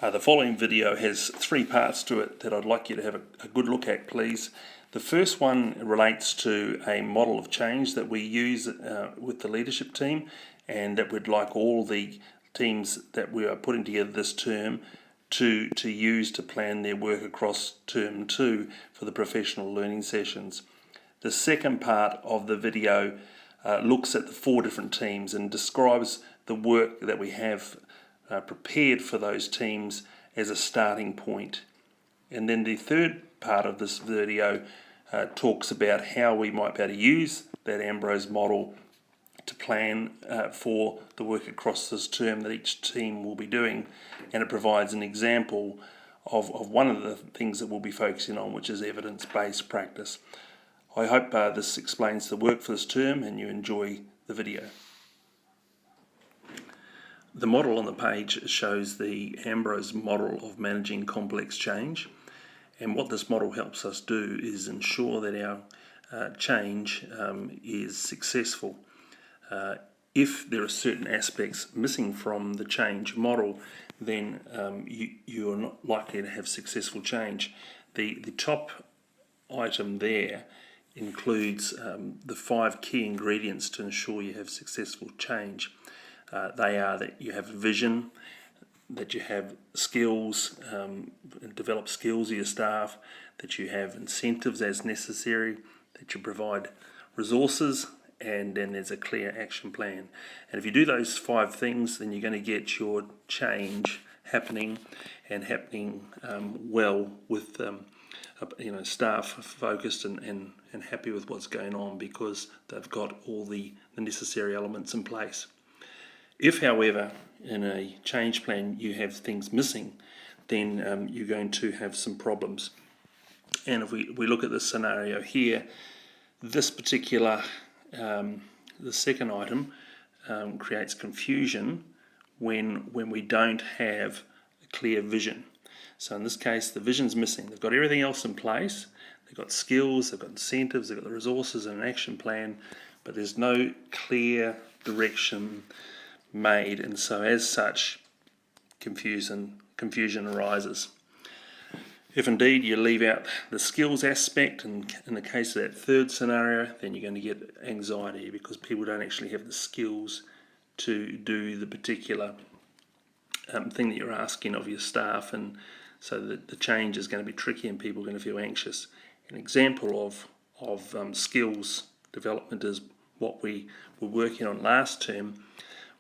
The following video has three parts to it that I'd like you to have a good look at, please. The first one relates to a model of change that we use with the leadership team, and that we'd like all the teams that we are putting together this term to use to plan their work across term 2 for the professional learning sessions. The second part of the video looks at the 4 different teams and describes the work that we have prepared for those teams as a starting point. And then the third part of this video talks about how we might be able to use that Ambrose model to plan for the work across this term that each team will be doing, and it provides an example of one of the things that we'll be focusing on, which is evidence-based practice. I hope this explains the work for this term and you enjoy the video. The model on the page shows the Ambrose model of managing complex change, and what this model helps us do is ensure that our change is successful. If there are certain aspects missing from the change model, then you are not likely to have successful change. The top item there includes the 5 key ingredients to ensure you have successful change. They are that you have vision, that you have skills, develop skills of your staff, that you have incentives as necessary, that you provide resources, and then there's a clear action plan. And if you do those 5 things, then you're going to get your change happening, and happening well with staff focused and happy with what's going on, because they've got all the necessary elements in place. If, however, in a change plan you have things missing, then you're going to have some problems. And if we look at this scenario here, this particular, the second item creates confusion when we don't have a clear vision. So in this case, the vision's missing. They've got everything else in place. They've got skills, they've got incentives, they've got the resources and an action plan, but there's no clear direction made, and so as such confusion arises. If indeed you leave out the skills aspect, and in the case of that third scenario, then you're going to get anxiety because people don't actually have the skills to do the particular thing that you're asking of your staff, and so the change is going to be tricky and people are going to feel anxious. An example of skills development is what we were working on last term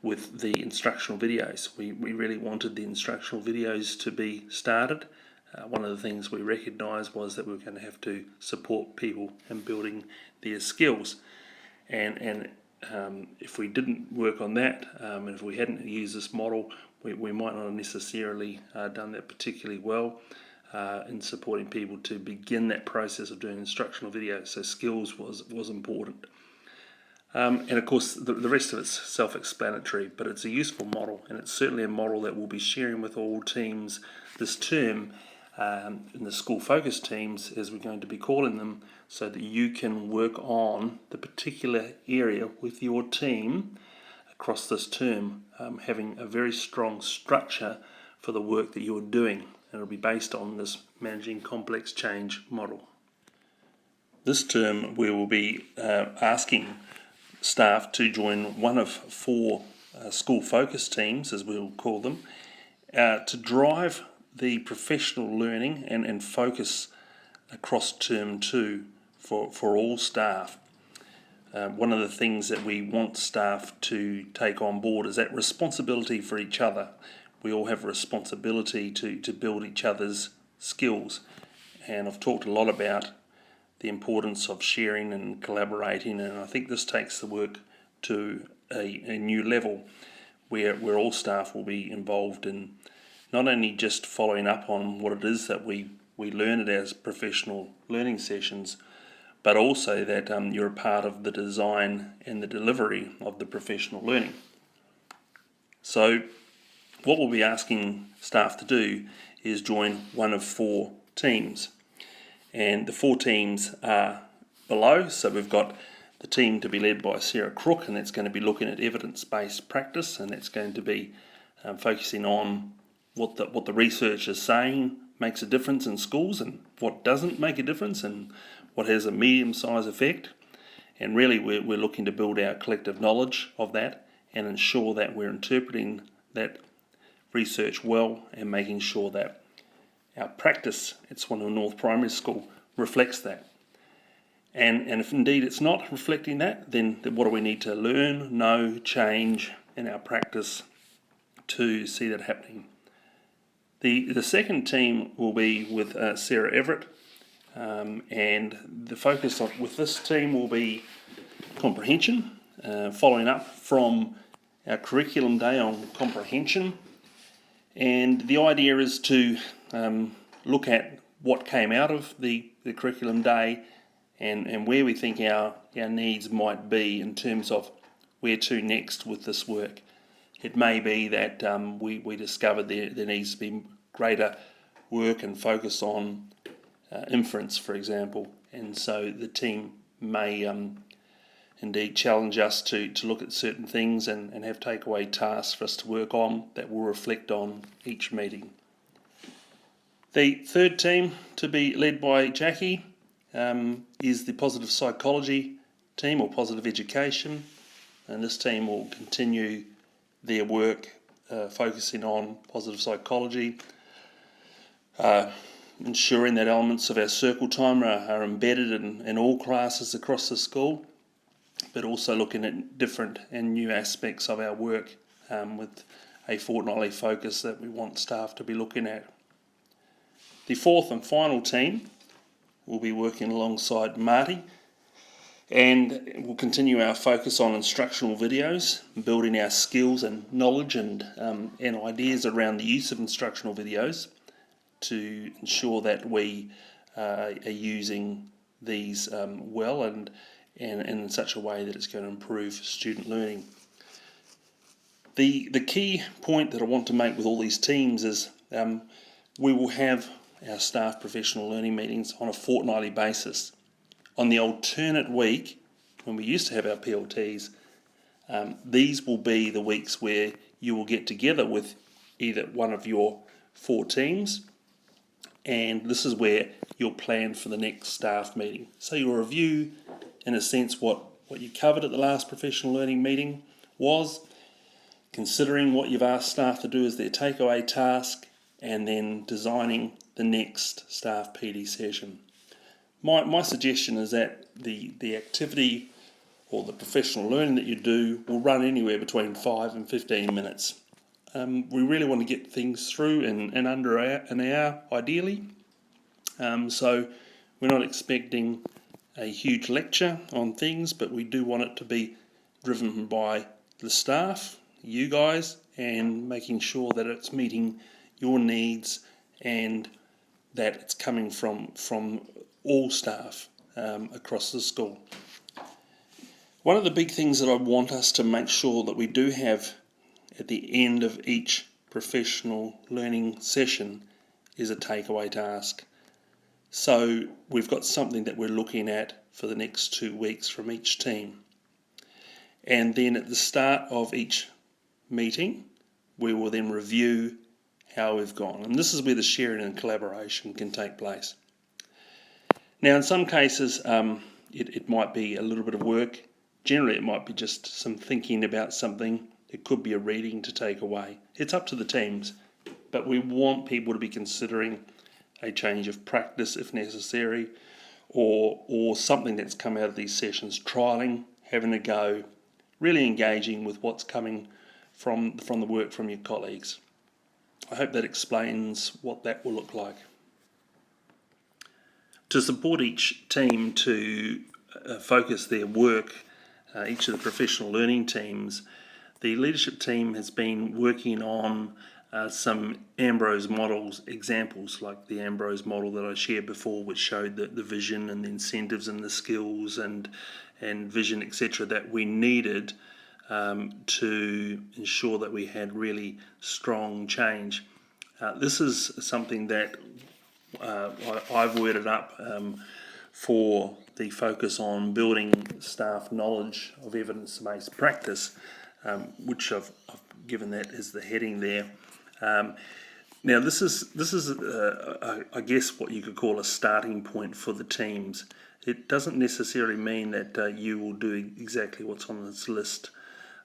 with the instructional videos. We really wanted the instructional videos to be started. One of the things we recognised was that we were going to have to support people in building their skills, and if we didn't work on that, and if we hadn't used this model, we might not have necessarily done that particularly well in supporting people to begin that process of doing instructional videos. So skills was important. And of course the rest of it's self-explanatory, but it's a useful model, and it's certainly a model that we'll be sharing with all teams this term, in the school focus teams as we're going to be calling them, so that you can work on the particular area with your team across this term, having a very strong structure for the work that you're doing, and it'll be based on this managing complex change model. This term we will be asking staff to join one of 4 school focus teams, as we'll call them, to drive the professional learning and focus across term 2 for all staff. One of the things that we want staff to take on board is that responsibility for each other. We all have a responsibility to build each other's skills, and I've talked a lot about the importance of sharing and collaborating, and I think this takes the work to a new level where all staff will be involved in not only just following up on what it is that we learn at as professional learning sessions, but also that you're a part of the design and the delivery of the professional learning. So what we'll be asking staff to do is join one of 4 teams. And the 4 teams are below. So we've got the team to be led by Sarah Crook, and that's going to be looking at evidence-based practice, and that's going to be focusing on what the research is saying makes a difference in schools and what doesn't make a difference and what has a medium-sized effect. And really we're looking to build our collective knowledge of that and ensure that we're interpreting that research well and making sure that our practice at Swan North Primary School reflects that. And if indeed it's not reflecting that, then what do we need to learn, know, change in our practice to see that happening? The second team will be with Sarah Everett, and the focus with this team will be comprehension, following up from our curriculum day on comprehension. And the idea is to look at what came out of the curriculum day and where we think our needs might be in terms of where to next with this work. It may be that we discovered there needs to be greater work and focus on inference, for example, and so the team may indeed challenge us to look at certain things and have takeaway tasks for us to work on that we'll reflect on each meeting. The third team, to be led by Jackie, is the positive psychology team or positive education, and this team will continue their work focusing on positive psychology, ensuring that elements of our circle time are embedded in all classes across the school, but also looking at different and new aspects of our work with a fortnightly focus that we want staff to be looking at. The fourth and final team will be working alongside Marty, and we'll continue our focus on instructional videos, building our skills and knowledge and ideas around the use of instructional videos to ensure that we are using these well and in such a way that it's going to improve student learning. The key point that I want to make with all these teams is we will have our staff professional learning meetings on a fortnightly basis. On the alternate week, when we used to have our PLTs, these will be the weeks where you will get together with either one of your 4 teams, and this is where you'll plan for the next staff meeting. So you'll review, in a sense, what you covered at the last professional learning meeting was, considering what you've asked staff to do as their takeaway task, and then designing the next staff PD session. My suggestion is that the activity or the professional learning that you do will run anywhere between 5 and 15 minutes. We really want to get things through in under an hour, ideally. So we're not expecting a huge lecture on things, but we do want it to be driven by the staff, you guys, and making sure that it's meeting your needs and that it's coming from all staff across the school. One of the big things that I want us to make sure that we do have at the end of each professional learning session is a takeaway task. So we've got something that we're looking at for the next 2 weeks from each team. And then at the start of each meeting, we will then review how we've gone. And this is where the sharing and collaboration can take place. Now, in some cases, it might be a little bit of work. Generally, it might be just some thinking about something. It could be a reading to take away. It's up to the teams, but we want people to be considering a change of practice if necessary, or something that's come out of these sessions, trialling, having a go, really engaging with what's coming from the work from your colleagues. I hope that explains what that will look like. To support each team to focus their work, each of the professional learning teams, the leadership team has been working on some Ambrose models examples, like the Ambrose model that I shared before, which showed the vision and the incentives and the skills and vision, etc., that we needed to ensure that we had really strong change. This is something that I've worded up for the focus on building staff knowledge of evidence-based practice, which I've given that as the heading there. Now, this is I guess what you could call a starting point for the teams. It doesn't necessarily mean that you will do exactly what's on this list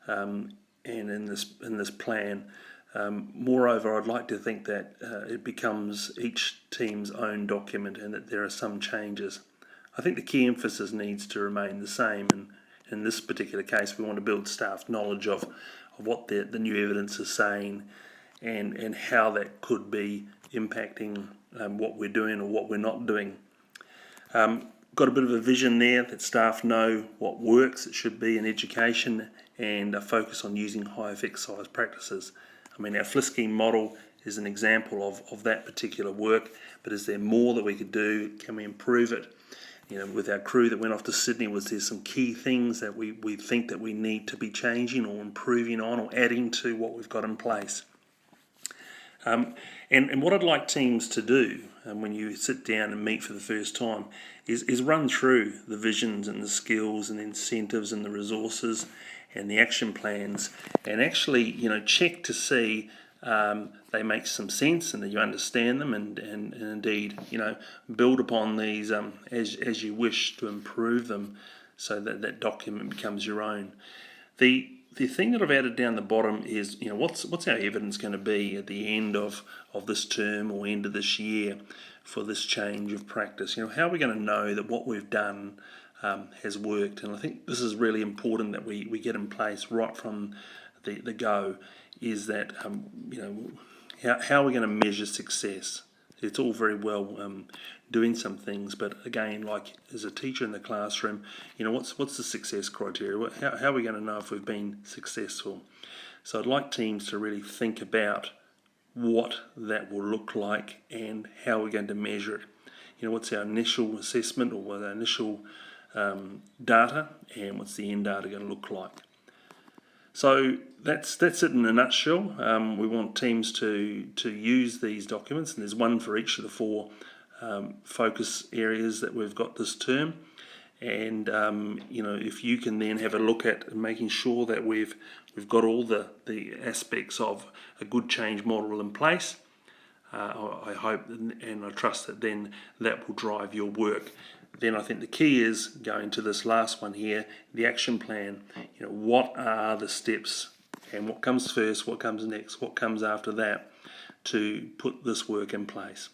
and in this plan. Moreover, I'd like to think that it becomes each team's own document and that there are some changes. I think the key emphasis needs to remain the same, and in this particular case, we want to build staff knowledge of what the new evidence is saying and how that could be impacting what we're doing or what we're not doing. Got a bit of a vision there that staff know what works, it should be in education, and a focus on using high effect size practices. I mean, our Flisky model is an example of that particular work, but is there more that we could do? Can we improve it? You know, with our crew that went off to Sydney, was there some key things that we think that we need to be changing or improving on or adding to what we've got in place? And what I'd like teams to do when you sit down and meet for the first time is run through the visions and the skills and the incentives and the resources and the action plans, and actually, you know, check to see they make some sense and that you understand them, and indeed, you know, build upon these as you wish to improve them, so that that document becomes your own. The thing that I've added down the bottom is, you know, what's our evidence going to be at the end of this term or end of this year for this change of practice? You know, how are we going to know that what we've done has worked? And I think this is really important that we get in place right from the go, is that, you know, how are we going to measure success? It's all very well doing some things, but again, like as a teacher in the classroom, you know, what's the success criteria? How are we going to know if we've been successful? So I'd like teams to really think about what that will look like and how we're going to measure it. You know, what's our initial assessment or what our initial data, and what's the end data going to look like? So that's it in a nutshell. We want teams to use these documents, and there's one for each of the four focus areas that we've got this term. And you know, if you can then have a look at making sure that we've got all the aspects of a good change model in place, I hope and I trust that then that will drive your work. Then I think the key is going to this last one here, the action plan. You know, what are the steps and what comes first, what comes next, what comes after that to put this work in place.